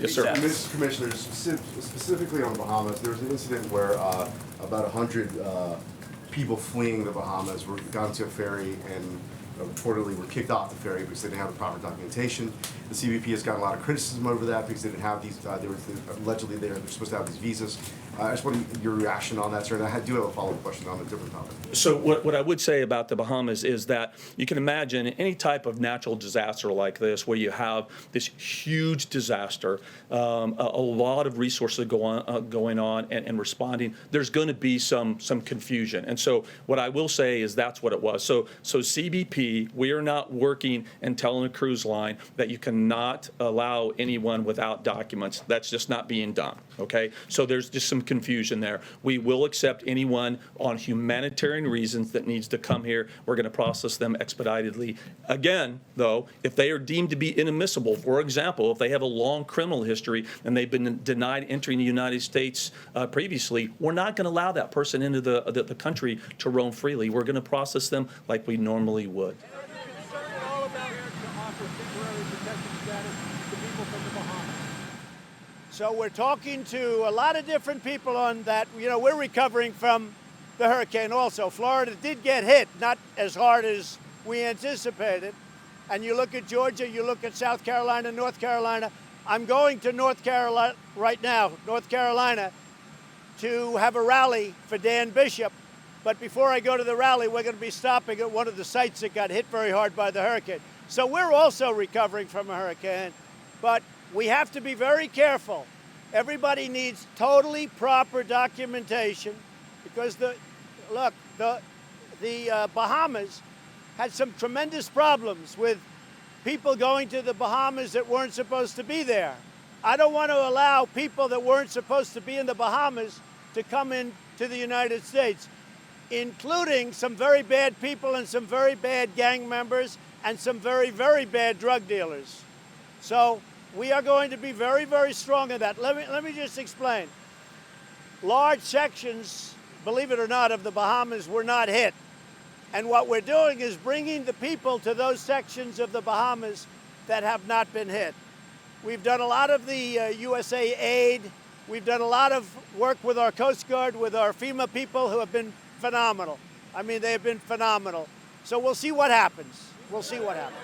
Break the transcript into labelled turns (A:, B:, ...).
A: Yes, sir.
B: Mr. Commissioner, specifically on the Bahamas, there was an incident where about 100 people fleeing the Bahamas got into a ferry and reportedly were kicked off the ferry because they didn't have the proper documentation. The CBP has gotten a lot of criticism over that because they didn't have these, allegedly they're supposed to have these visas. I just want your reaction on that, sir, and I do have a follow-up question on a different topic.
A: So what I would say about the Bahamas is that you can imagine any type of natural disaster like this where you have this huge disaster, a lot of resources going on and responding, there's going to be some confusion. And so what I will say is that's what it was. So CBP, we are not working and telling a cruise line that you cannot allow anyone without documents. That's just not being done, okay? So there's just some confusion there. We will accept anyone on humanitarian reasons that needs to come here. We're going to process them expeditedly. Again, though, if they are deemed to be inadmissible, for example, if they have a long criminal history and they've been denied entering the United States previously, we're not going to allow that person into the country to roam freely. We're going to process them like we normally would.
C: All about to offer temporary protected status to people from the Bahamas. So we're talking to a lot of different people on that. You know, we're recovering from the hurricane also. Florida did get hit, not as hard as we anticipated. And you look at Georgia, you look at South Carolina, North Carolina. I'm going to North Carolina right now, North Carolina, to have a rally for Dan Bishop. But before I go to the rally, we're going to be stopping at one of the sites that got hit very hard by the hurricane. So we're also recovering from a hurricane, but we have to be very careful. Everybody needs totally proper documentation because the Bahamas had some tremendous problems with people going to the Bahamas that weren't supposed to be there. I don't want to allow people that weren't supposed to be in the Bahamas to come into the United States, including some very bad people and some very bad gang members and some very, very bad drug dealers. So we are going to be very, very strong in that. Let me just explain. Large sections, believe it or not, of the Bahamas were not hit. And what we're doing is bringing the people to those sections of the Bahamas that have not been hit. We've done a lot of the USA Aid. We've done a lot of work with our Coast Guard, with our FEMA people who have been phenomenal. I mean, they have been phenomenal. So we'll see what happens. We'll see what happens.